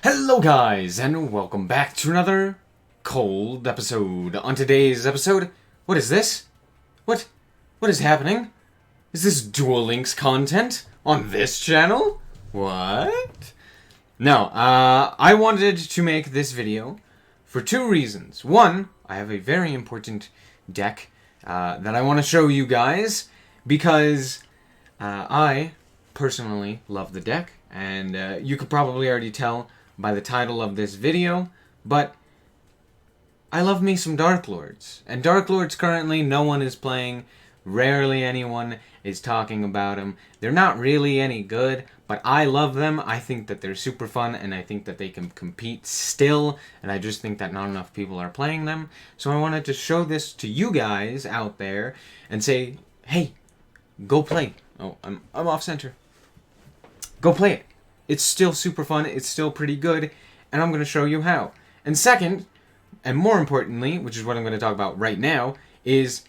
Hello guys, and welcome back to another cold episode. On today's episode, what is this? What is happening? Is this Duel Links content on this channel? What? No, I wanted to make this video for two reasons. One, I have a very important deck that I want to show you guys because I personally love the deck, and you could probably already tell by the title of this video, but I love me some Darklords. And Darklords currently no one is playing, rarely anyone is talking about them. They're not really any good, but I love them. I think that they're super fun, and I think that they can compete still, and I just think that not enough people are playing them. So I wanted to show this to you guys out there and say, hey, go play. Oh, I'm off center. Go play it. It's still super fun, it's still pretty good, and I'm going to show you how. And second, and more importantly, which is what I'm going to talk about right now, is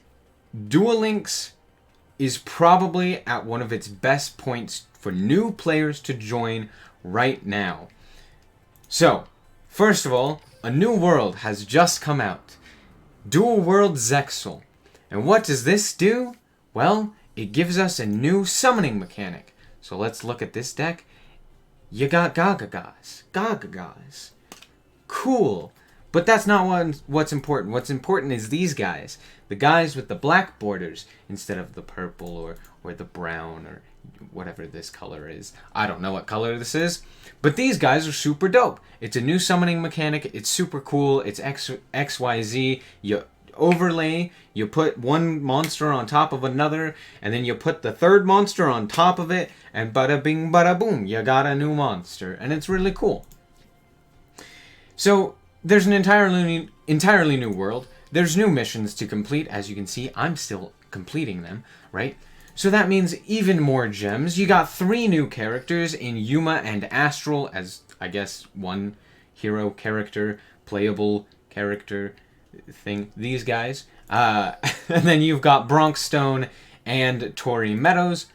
Duel Links is probably at one of its best points for new players to join right now. So, first of all, a new world has just come out. Duel World Zexal. And what does this do? Well, it gives us a new summoning mechanic. So let's look at this deck. You got Gaga-Gas. Cool. But that's not what's important. What's important is these guys. The guys with the black borders instead of the purple or the brown or whatever this color is. I don't know what color this is. But these guys are super dope. It's a new summoning mechanic. It's super cool. It's XYZ. You overlay, you put one monster on top of another, and then you put the third monster on top of it, and bada bing bada boom, you got a new monster, and it's really cool. So there's an entirely new world. There's new missions to complete. As you can see, I'm still completing them, right? So that means even more gems. You got 3 new characters in Yuma and Astral as, I guess, one hero character, playable character thing, these guys. And then you've got Bronxstone and Tory Meadows.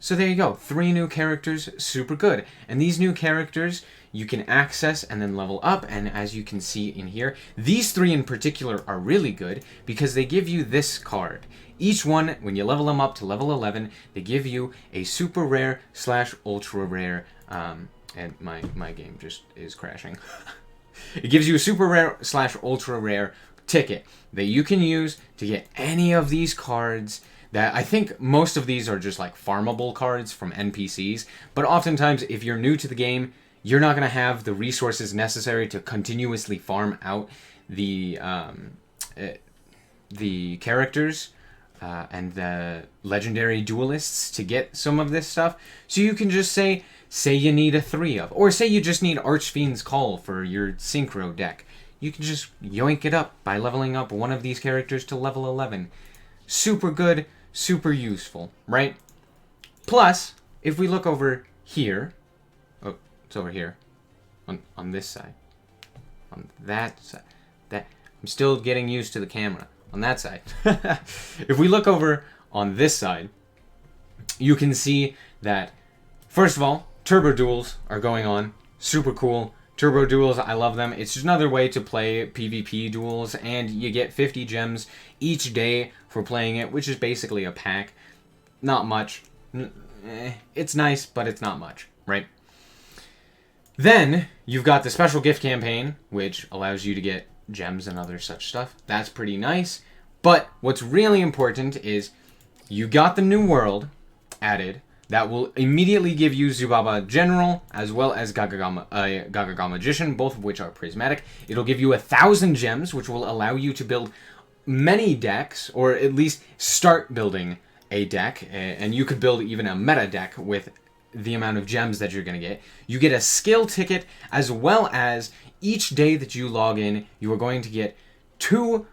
So there you go, 3 new characters, super good. And these new characters you can access and then level up, and as you can see in here, these 3 in particular are really good because they give you this card. Each one, when you level them up to level 11, they give you a super rare / ultra rare, and my game just is crashing. It gives you a super rare / ultra rare ticket that you can use to get any of these cards. That I think most of these are just like farmable cards from NPCs, but oftentimes if you're new to the game, you're not going to have the resources necessary to continuously farm out the characters and the legendary duelists to get some of this stuff. So you can just say you need a 3 of, or say you just need Archfiend's Call for your synchro deck. You can just yoink it up by leveling up one of these characters to level 11. Super good, super useful, right? Plus, if we look over here, oh, it's over here, on this side, on that side, I'm still getting used to the camera, on that side. If we look over on this side, you can see that, first of all, Turbo Duels are going on, super cool. Turbo Duels, I love them. It's just another way to play PvP duels, and you get 50 gems each day for playing it, which is basically a pack. Not much. It's nice, but it's not much, right? Then, you've got the special gift campaign, which allows you to get gems and other such stuff. That's pretty nice. But what's really important is you got the new world added. That will immediately give you Zubaba General, as well as Gaga Magician, both of which are prismatic. It'll give you 1,000 gems, which will allow you to build many decks, or at least start building a deck. And you could build even a meta deck with the amount of gems that you're going to get. You get a skill ticket, as well as each day that you log in, you are going to get 2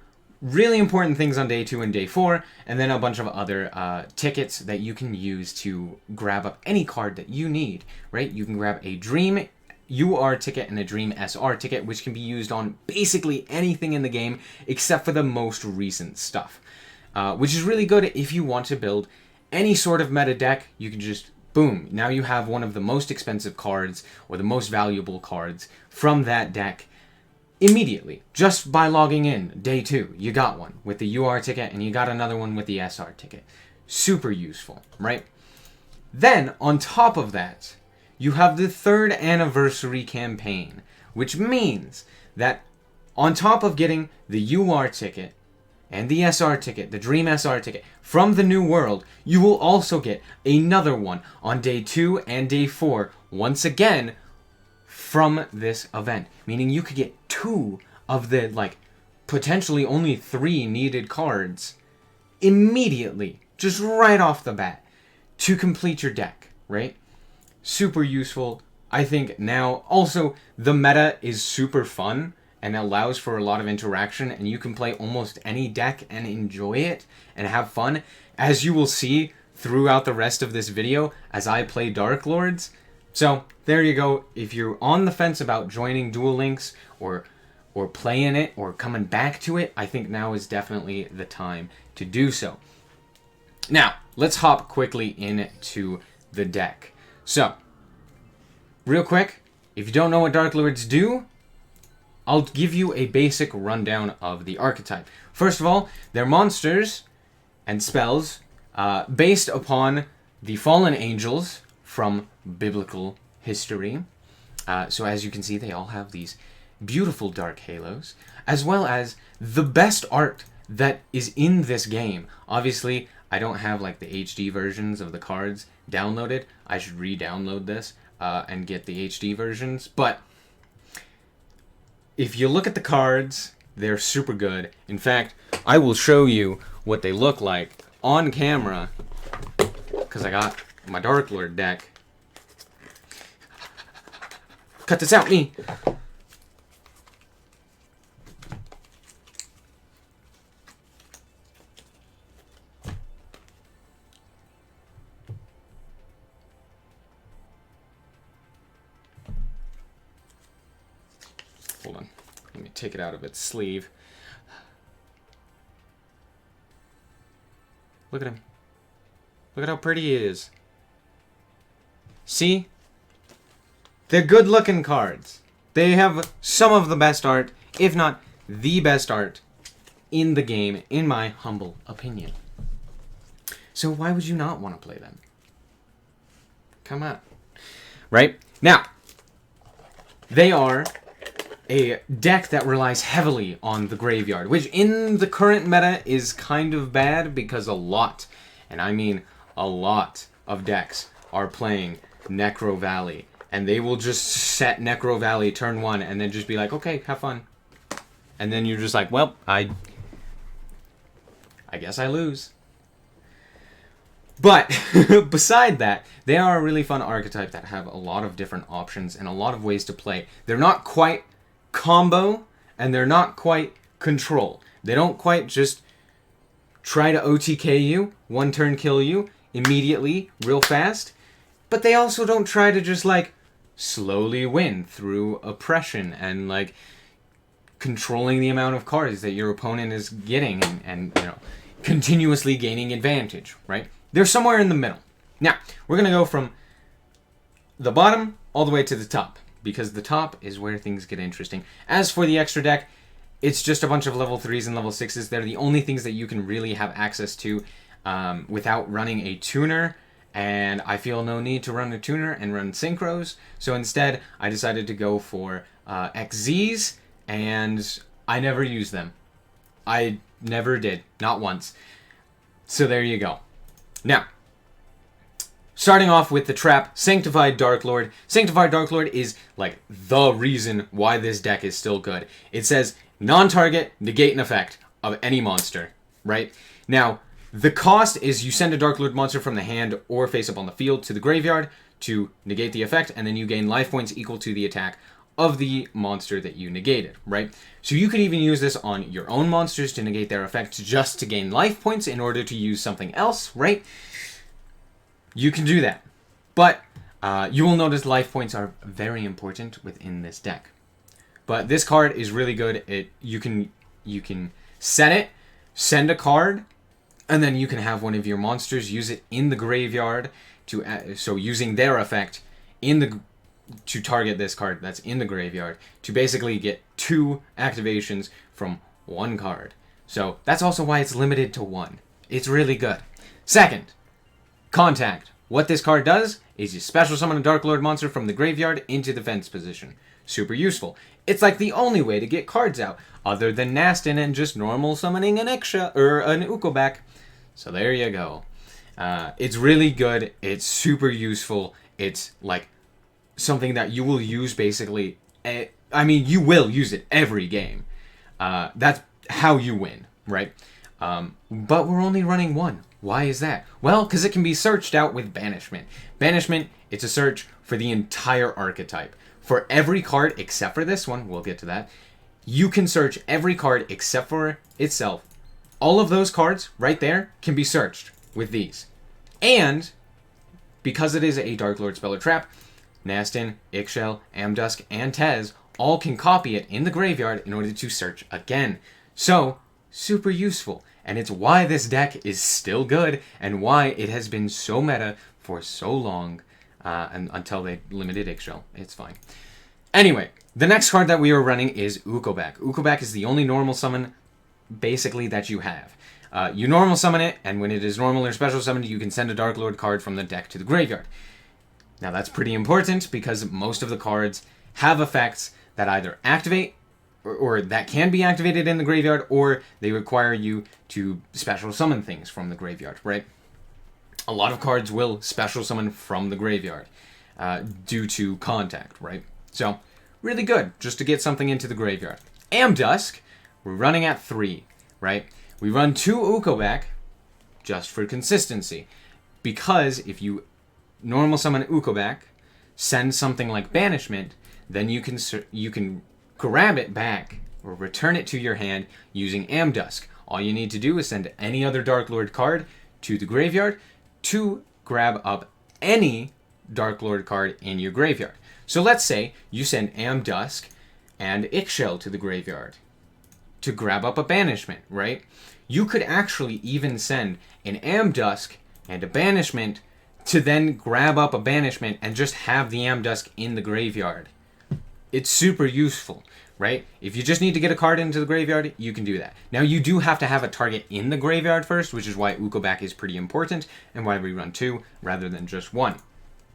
really important things on day 2 and day 4, and then a bunch of other tickets that you can use to grab up any card that you need, right? You can grab a Dream UR ticket and a Dream SR ticket, which can be used on basically anything in the game except for the most recent stuff, which is really good if you want to build any sort of meta deck. You can just boom, now you have one of the most expensive cards, or the most valuable cards, from that deck immediately, just by logging in. Day 2, you got one with the UR ticket, and you got another one with the SR ticket. Super useful, right? Then, on top of that, you have the 3rd anniversary campaign, which means that on top of getting the UR ticket and the SR ticket, the Dream SR ticket, from the New World, you will also get another one on day 2 and day 4, once again, from this event. Meaning you could get 2 of the, like, potentially only 3 needed cards immediately, just right off the bat, to complete your deck, right? Super useful. I think now, also, the meta is super fun and allows for a lot of interaction, and you can play almost any deck and enjoy it and have fun, as you will see throughout the rest of this video as I play Darklords. So, there you go. If you're on the fence about joining Duel Links or playing it or coming back to it, I think now is definitely the time to do so. Now, let's hop quickly into the deck. So, real quick, if you don't know what Darklords do, I'll give you a basic rundown of the archetype. First of all, they're monsters and spells based upon the fallen angels from biblical history. So as you can see, they all have these beautiful dark halos, as well as the best art that is in this game. Obviously, I don't have like the HD versions of the cards downloaded. I should re-download this and get the HD versions, but if you look at the cards, they're super good. In fact, I will show you what they look like on camera, because I got my Darklord deck. Cut this out, me! Hold on. Let me take it out of its sleeve. Look at him. Look at how pretty he is. See? They're good-looking cards. They have some of the best art, if not the best art, in the game, in my humble opinion. So why would you not want to play them? Come on. Right? Now, they are a deck that relies heavily on the graveyard, which in the current meta is kind of bad because a lot, and I mean a lot, of decks are playing Necro Valley, and they will just set Necro Valley turn 1 and then just be like, okay, have fun. And then you're just like, well, I guess I lose. But beside that, they are a really fun archetype that have a lot of different options and a lot of ways to play. They're not quite combo, and they're not quite control. They don't quite just try to OTK you, one turn kill you immediately, real fast, but they also don't try to just like slowly win through oppression and like controlling the amount of cards that your opponent is getting and you know, continuously gaining advantage, right? They're somewhere in the middle. Now, we're going to go from the bottom all the way to the top, because the top is where things get interesting. As for the extra deck, it's just a bunch of level 3s and level 6s. They're the only things that you can really have access to without running a tuner, and I feel no need to run a tuner and run synchros. So instead, I decided to go for XZs, and I never used them. I never did. Not once. So there you go. Now, starting off with the trap, Sanctified Darklord. Sanctified Darklord is like the reason why this deck is still good. It says non-target, negate an effect of any monster, right? Now, the cost is you send a Darklord monster from the hand or face up on the field to the graveyard to negate the effect, and then you gain life points equal to the attack of the monster that you negated, right? So you could even use this on your own monsters to negate their effects just to gain life points in order to use something else, right? You can do that. But you will notice life points are very important within this deck. But this card is really good. You can set it, send a card, And then you can have one of your monsters use it in the graveyard so using their effect to target this card that's in the graveyard to basically get 2 activations from 1 card. So that's also why it's limited to 1. It's really good. Second, Contact. What this card does is you special summon a Darklord monster from the graveyard into defense position. Super useful. It's like the only way to get cards out, other than Nastin and just normal summoning an Iksha or an Ukulele. So there you go. It's really good. It's super useful. It's like something that you will use basically. You will use it every game. That's how you win, right? But we're only running 1. Why is that? Well, because it can be searched out with Banishment. Banishment, it's a search for the entire archetype. For every card except for this one, we'll get to that, you can search every card except for itself. All of those cards right there can be searched with these. And because it is a Darklord spell or trap, Nastin, Ixchel, Amdusk, and Tez all can copy it in the graveyard in order to search again. So, super useful. And it's why this deck is still good and why it has been so meta for so long and until they limited Ixchel. It's fine. Anyway, the next card that we are running is Ukulele. Ukulele is the only normal summon basically that you have. You normal summon it, and when it is normal or special summoned, you can send a Darklord card from the deck to the graveyard. Now that's pretty important because most of the cards have effects that either activate or that can be activated in the graveyard, or they require you to special summon things from the graveyard, right? A lot of cards will special summon from the graveyard due to contact, right? So, really good, just to get something into the graveyard. Amdusk, we're running at 3, right? We run 2 Ukulele just for consistency, because if you normal summon Ukulele, send something like Banishment, then you can grab it back or return it to your hand using Amdusk. All you need to do is send any other Darklord card to the graveyard to grab up any Darklord card in your graveyard. So let's say you send Amdusk and Ixchel to the graveyard to grab up a Banishment, right? You could actually even send an Amdusk and a Banishment to then grab up a Banishment and just have the Amdusk in the graveyard. It's super useful, right? If you just need to get a card into the graveyard, you can do that. Now, you do have to have a target in the graveyard first, which is why Ukulele is pretty important and why we run 2 rather than just 1.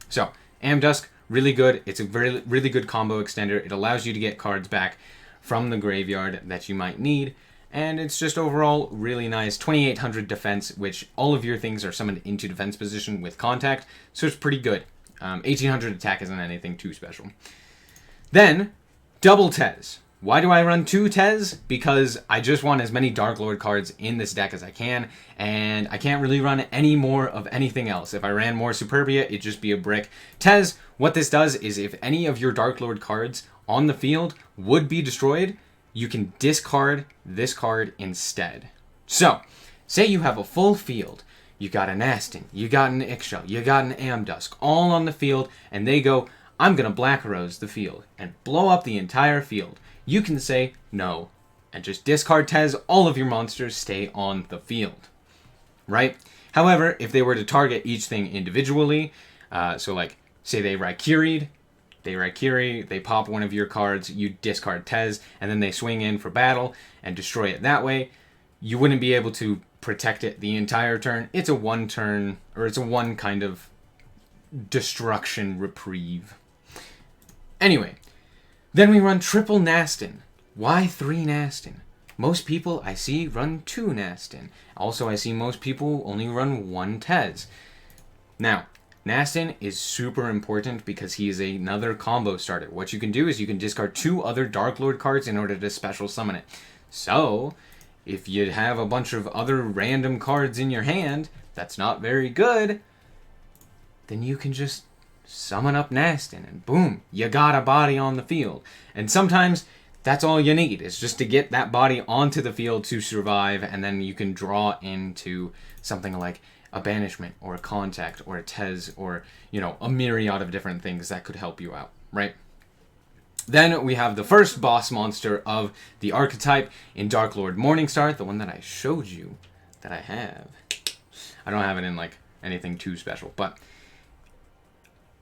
So, Amdusk, really good. It's a really good combo extender. It allows you to get cards back from the graveyard that you might need, and it's just overall really nice. 2800 defense, which all of your things are summoned into defense position with contact, so it's pretty good. 1800 attack isn't anything too special. Then, double Tez. Why do I run 2 Tez? Because I just want as many Darklord cards in this deck as I can, and I can't really run any more of anything else. If I ran more Superbia, it'd just be a brick. Tez, what this does is if any of your Darklord cards on the field would be destroyed, you can discard this card instead. So, say you have a full field. You got a Nastin, you got an Ixchel, you got an Amdusk, all on the field, and they go, I'm going to Black Rose the field and blow up the entire field. You can say no and just discard Tez. All of your monsters stay on the field, right? However, if they were to target each thing individually, so like say they Raikiri'd, they pop one of your cards, you discard Tez, and then they swing in for battle and destroy it that way, you wouldn't be able to protect it the entire turn. It's a 1 turn, or it's a 1 kind of destruction reprieve. Anyway, then we run triple Nastin. Why 3 Nastin? Most people I see run 2 Nastin. Also, I see most people only run 1 Tez. Now, Nastin is super important because he is another combo starter. What you can do is you can discard 2 other Darklord cards in order to special summon it. So, if you have a bunch of other random cards in your hand that's not very good, then you can just summon up Nastin, and boom, you got a body on the field. And sometimes that's all you need, is just to get that body onto the field to survive, and then you can draw into something like a Banishment, or a Contact, or a Tez, or, you know, a myriad of different things that could help you out, right? Then we have the first boss monster of the archetype in Darklord Morningstar, the one that I showed you that I have. I don't have it in, like, anything too special. But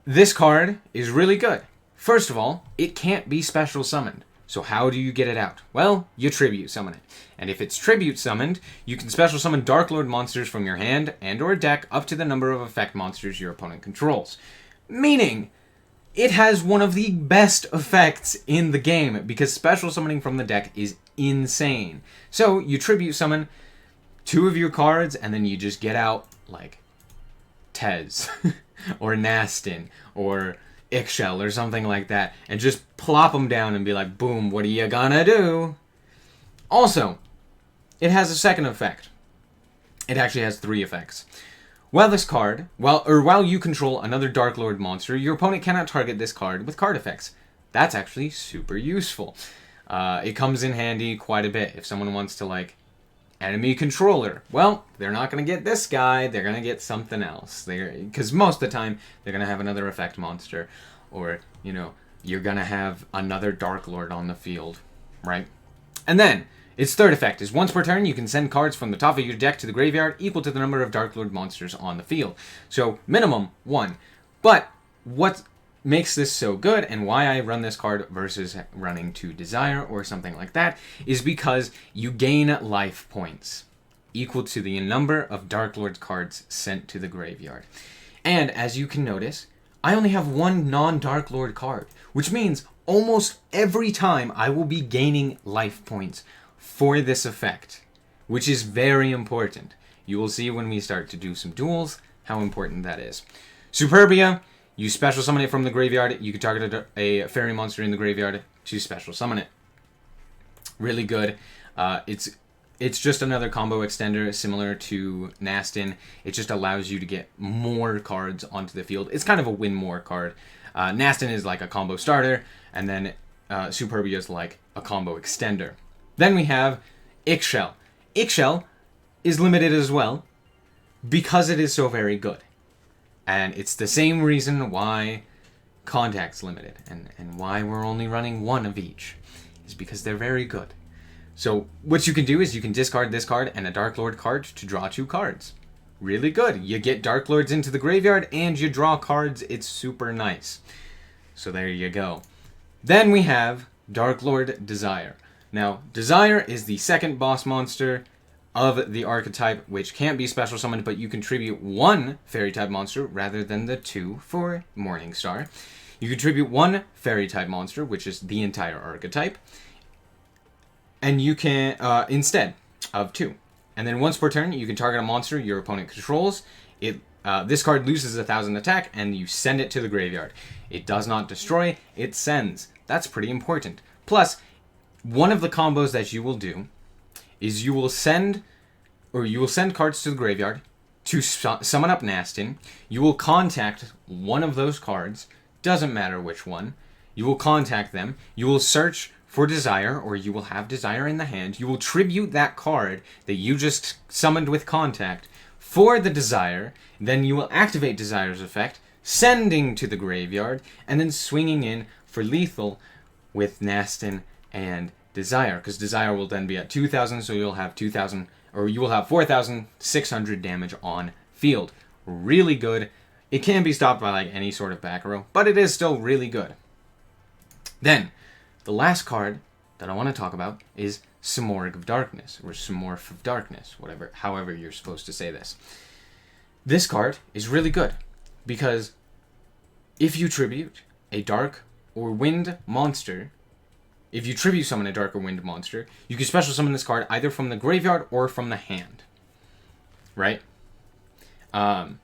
this card is really good. First of all, it can't be special summoned. So how do you get it out? Well, you tribute summon it. And if it's tribute summoned, you can special summon Darklord monsters from your hand and or deck up to the number of effect monsters your opponent controls. Meaning, it has one of the best effects in the game, because special summoning from the deck is insane. So you tribute summon 2 of your cards, and then you just get out, like, Tez, or Nastin, or Ixchel, or something like that, and just plop them down and be like, boom, what are you gonna do? Also, it has a second effect. It actually has 3 effects. While this card, while you control another Darklord monster, your opponent cannot target this card with card effects. That's actually super useful. It comes in handy quite a bit if someone wants to, like, enemy controller. Well, they're not going to get this guy, they're going to get something else. Because most of the time, they're going to have another effect monster, or, you know, you're going to have another Darklord on the field, right? And then, its third effect is once per turn, you can send cards from the top of your deck to the graveyard equal to the number of Darklord monsters on the field. So, minimum 1. But, what makes this so good, and why I run this card versus running to Desire or something like that, is because you gain life points equal to the number of Darklord cards sent to the graveyard. And, as you can notice, I only have 1 non-Darklord card, which means almost every time I will be gaining life points for this effect, which is very important. You will see when we start to do some duels how important that is. Superbia, you special summon it from the graveyard. You can target a fairy monster in the graveyard to special summon it. Really good. It's just another combo extender similar to Nastin. It just allows you to get more cards onto the field. It's kind of a win more card. Nastin is like a combo starter, and then Superbia is like a combo extender. Then we have Ixchel. Ixchel is limited as well because it is so very good. And it's the same reason why Contact's limited and why we're only running 1 of each. Is because they're very good. So what you can do is you can discard this card and a Darklord card to draw 2 cards. Really good. You get Darklords into the graveyard and you draw cards. It's super nice. So there you go. Then we have Darklord Desire. Now, Desire is the second boss monster of the archetype, which can't be special summoned, but you contribute 1 fairy-type monster rather than the 2 for Morningstar. You contribute 1 fairy-type monster, which is the entire archetype, and you can, instead of 2. And then once per turn, you can target a monster your opponent controls. This card loses 1,000 attack, and you send it to the graveyard. It does not destroy, it sends. That's pretty important. Plus, one of the combos that you will do is you will send cards to the graveyard to summon up Nastin. You will contact one of those cards, doesn't matter which one. You will contact them. You will search for Desire, or you will have Desire in the hand. You will tribute that card that you just summoned with Contact for the Desire. Then you will activate Desire's effect, sending to the graveyard, and then swinging in for lethal with Nastin and Desire, because Desire will then be at 2,000, so you'll have 2,000, or you will have 4,600 damage on field. Really good. It can be stopped by like any sort of back row, but it is still really good. Then, the last card that I want to talk about is Simorgh of Darkness, or Simorph of Darkness, however you're supposed to say this. This card is really good, because if you tribute a dark or wind monster, if you tribute summon a dark or wind monster, you can special summon this card either from the graveyard or from the hand. Right?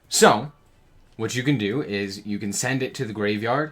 So, what you can do is you can send it to the graveyard,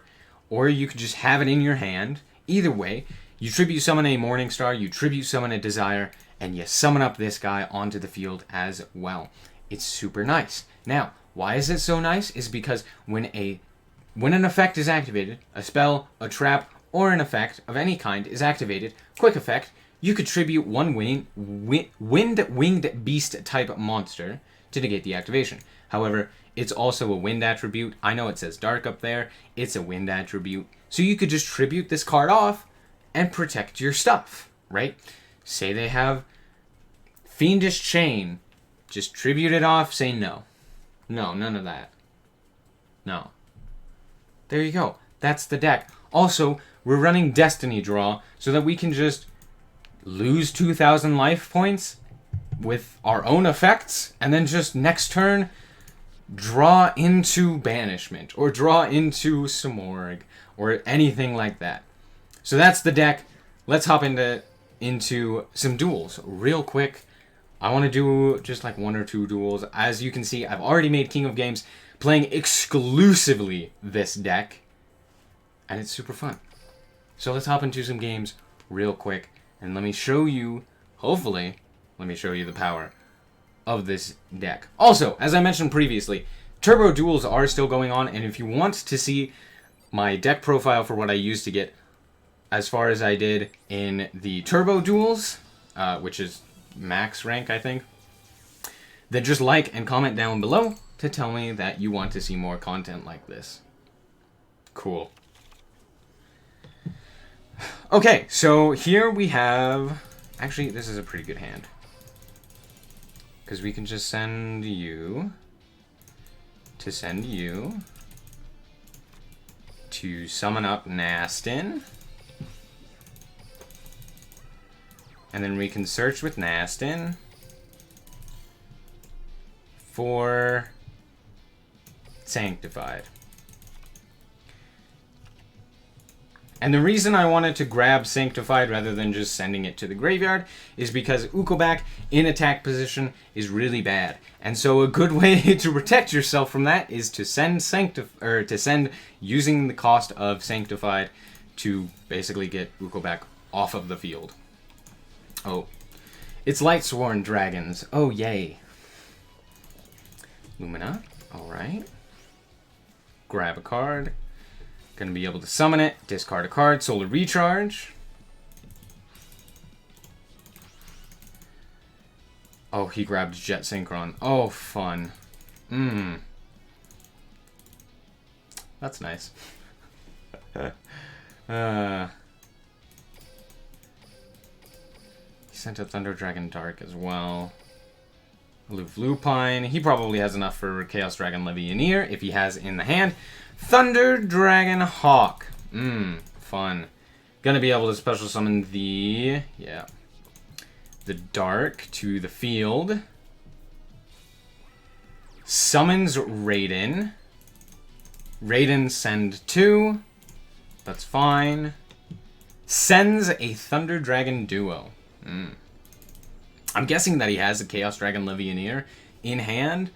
or you can just have it in your hand. Either way, you tribute summon a Morningstar, you tribute summon a Desire, and you summon up this guy onto the field as well. It's super nice. Now, why is it so nice? Is because when an effect is activated, a spell, a trap, or an effect of any kind is activated, quick effect, you could tribute 1 wind-winged beast type monster to negate the activation. However, it's also a wind attribute. I know it says dark up there. It's a wind attribute. So you could just tribute this card off and protect your stuff, right? Say they have Fiendish Chain. Just tribute it off, say no. No, none of that. No. There you go. That's the deck. Also, we're running Destiny Draw so that we can just lose 2,000 life points with our own effects, and then just next turn draw into Banishment, or draw into Samorg, or anything like that. So that's the deck. Let's hop into some duels real quick. I want to do just like 1 or 2 duels. As you can see, I've already made King of Games playing exclusively this deck, and it's super fun. So let's hop into some games real quick, and let me show you, hopefully, let me show you the power of this deck. Also, as I mentioned previously, Turbo Duels are still going on, and if you want to see my deck profile for what I used to get as far as I did in the Turbo Duels, which is max rank, I think, then just like and comment down below to tell me that you want to see more content like this. Cool. Okay, so here we have... Actually, this is a pretty good hand. Because we can just send you to summon up Nastin. And then we can search with Nastin for Sanctified. And the reason I wanted to grab Sanctified rather than just sending it to the graveyard is because Ukulele in attack position is really bad. And so a good way to protect yourself from that is to send using the cost of Sanctified to basically get Ukulele off of the field. Oh, it's Lightsworn Dragons. Oh, yay. Lumina. Alright. Grab a card. Gonna be able to summon it. Discard a card. Solar Recharge. Oh, he grabbed Jet Synchron. Oh, fun. That's nice. He sent a Thunder Dragon Dark as well. Aloof Lupine. He probably has enough for Chaos Dragon Levianeer if he has in the hand. Thunder Dragon Hawk. Fun. Gonna be able to special summon the Dark to the field. Summons Raiden. Raiden send 2. That's fine. Sends a Thunder Dragon Duo. I'm guessing that he has a Chaos Dragon Levianeer in hand,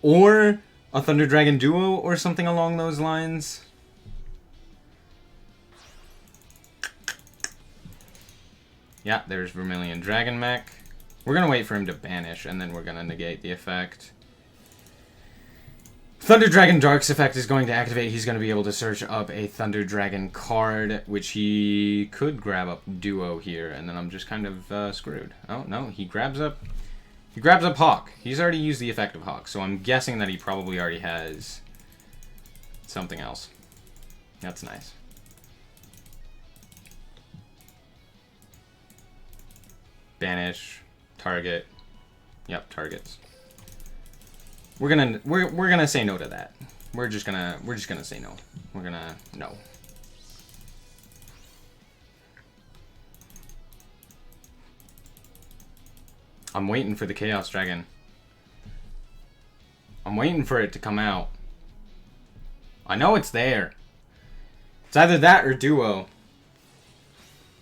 or a Thunder Dragon Duo, or something along those lines. Yeah, there's Vermilion Dragon Mech. We're gonna wait for him to banish, and then we're gonna negate the effect. Thunder Dragon Dark's effect is going to activate. He's going to be able to search up a Thunder Dragon card, which he could grab up Duo here, and then I'm just kind of screwed. Oh, no, he grabs up Hawk. He's already used the effect of Hawk, so I'm guessing that he probably already has something else. That's nice. Banish, target. Yep, targets. We're gonna say no to that. We're just gonna say no. We're gonna no. I'm waiting for the Chaos Dragon. I'm waiting for it to come out. I know it's there. It's either that or Duo.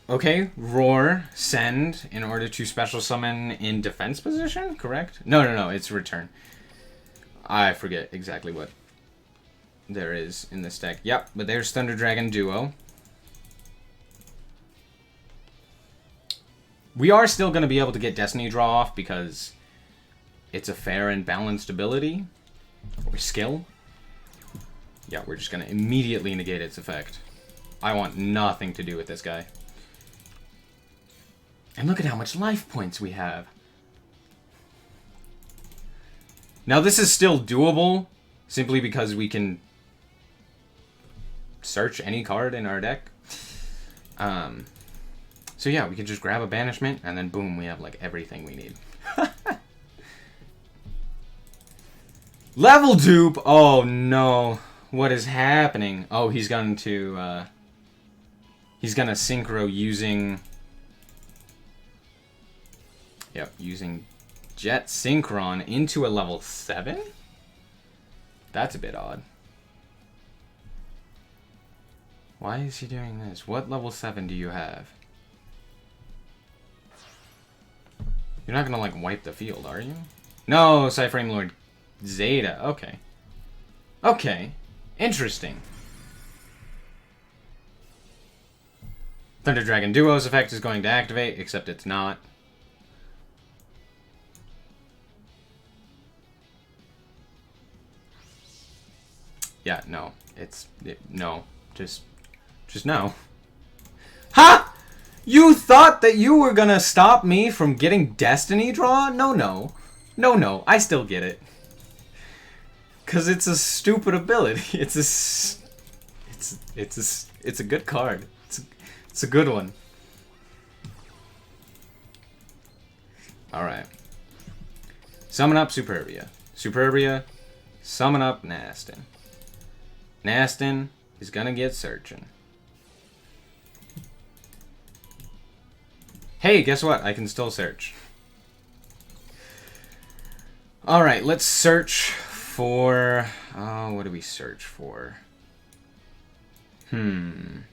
Okay, Roar, send in order to special summon in defense position, correct? No, it's return. I forget exactly what there is in this deck. Yep, but there's Thunder Dragon Duo. We are still going to be able to get Destiny Draw off because it's a fair and balanced ability. Or skill. Yeah, we're just going to immediately negate its effect. I want nothing to do with this guy. And look at how much life points we have. Now this is still doable, simply because we can search any card in our deck. So yeah, we can just grab a banishment, and then boom, we have like everything we need. Level dupe! Oh no. What is happening? Oh, he's going to, he's gonna synchro using... Yep, using Jet Synchron into a level 7? That's a bit odd. Why is he doing this? What level 7 do you have? You're not gonna, like, wipe the field, are you? No, Cyframe Lord Zeta. Okay. Okay. Interesting. Thunder Dragon Duo's effect is going to activate, except it's not. Yeah, no. No. Just no. Ha! You thought that you were gonna stop me from getting Destiny Draw? No, no. No, no. I still get it. Cause it's a stupid ability. It's a good card. It's a good one. Alright. Summon up Superbia. Superbia, summon up Nastin. Nastin is gonna get searching. Hey, guess what? I can still search. Alright, let's search for... Oh, what do we search for? I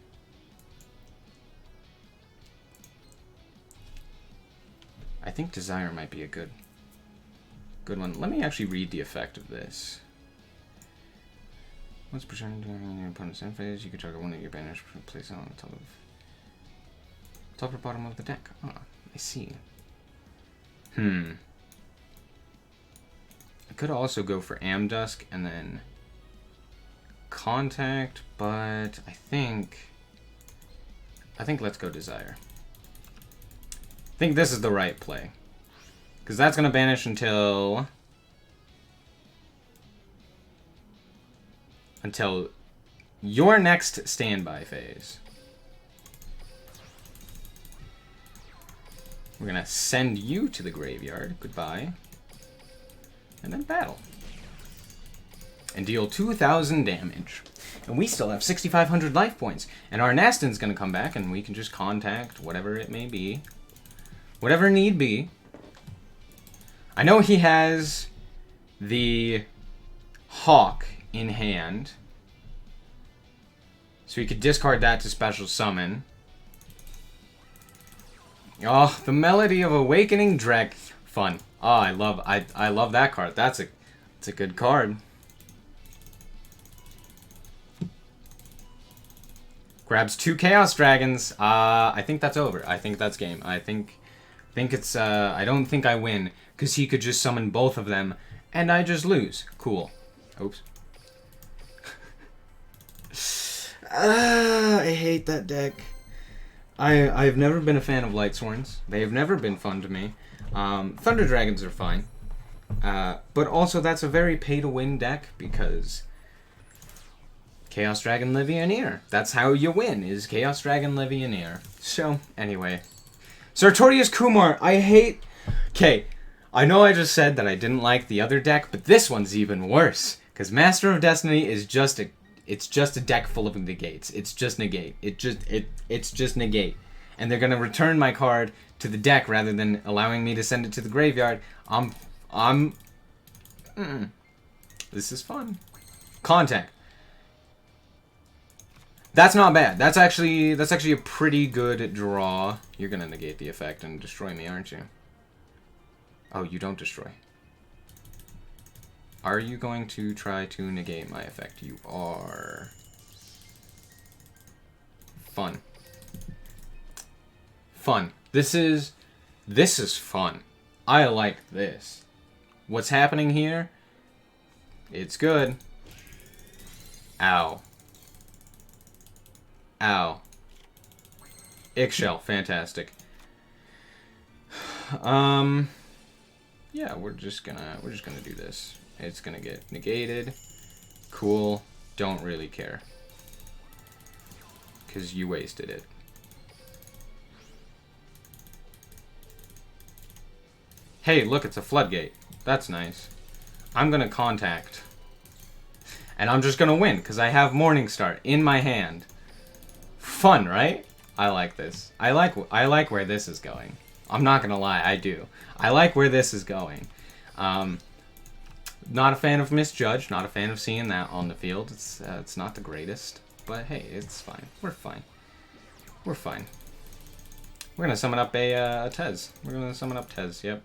think Desire might be a good one. Let me actually read the effect of this. Once presented during your opponent's end phase, you can target one of your banners and place it on the top or bottom of the deck. Ah, I see. I could also go for Amdusk and then Contact, but I think let's go Desire. I think this is the right play. Because that's going to banish until your next standby phase. We're going to send you to the graveyard. Goodbye. And then battle. And deal 2,000 damage. And we still have 6,500 life points. And our Nastin's going to come back and we can just contact whatever it may be. Whatever need be. I know he has the Hawk in hand. So he could discard that to special summon. Oh, the Melody of Awakening Drag. Fun. Oh, I love that card. It's a good card. Grabs 2 Chaos Dragons. I think that's over. I think that's game. I think it's I don't think I win because he could just summon both of them and I just lose. Cool. Oops. I hate that deck. I've never been a fan of Lightsworns. They have never been fun to me. Thunder Dragons are fine. But also that's a very pay-to-win deck because Chaos Dragon Levianeer. That's how you win, is Chaos Dragon Levianeer. So, anyway. Sartorius Kumar, I hate... Okay, I know I just said that I didn't like the other deck, but this one's even worse. Because Master of Destiny is just a... It's just a deck full of negates. It's just negate. It's just negate. And they're gonna return my card to the deck rather than allowing me to send it to the graveyard. This is fun. Contact. That's not bad. That's actually a pretty good draw. You're gonna negate the effect and destroy me, aren't you? Oh, you don't destroy. Are you going to try to negate my effect? You are. Fun. Fun. This is fun. I like this. What's happening here? It's good. Ow. Ow. Eggshell, fantastic. Yeah, we're just gonna do this. It's gonna get negated. Cool. Don't really care. 'Cause you wasted it. Hey, look, it's a floodgate. That's nice. I'm gonna contact. And I'm just gonna win, because I have Morningstar in my hand. Fun, right? I like this. I like where this is going. I'm not gonna lie, I do. I like where this is going. Not a fan of Misjudge, not a fan of seeing that on the field. It's not the greatest, but hey, it's fine. We're fine. We're fine. We're gonna summon up a Tez. We're gonna summon up Tez, yep.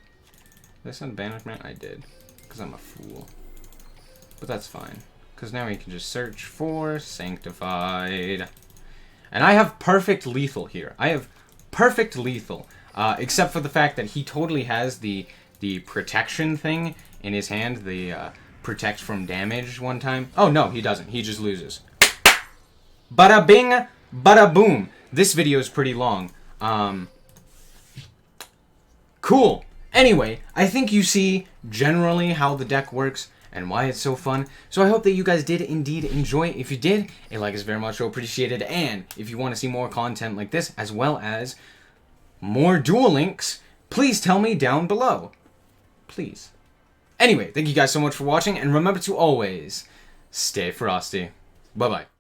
Did I send Banishment? I did. Because I'm a fool. But that's fine. Because now we can just search for Sanctified. And I have perfect lethal here. I have perfect lethal. Except for the fact that he totally has the protection thing in his hand. The protect from damage one time. Oh, no, he doesn't. He just loses. Bada bing, bada boom. This video is pretty long. Cool. Anyway, I think you see generally how the deck works and why it's so fun. So I hope that you guys did indeed enjoy. If you did, a like is very much appreciated. And if you want to see more content like this, as well as more Duel Links, please tell me down below. Please. Anyway, thank you guys so much for watching, and remember to always stay frosty. Bye-bye.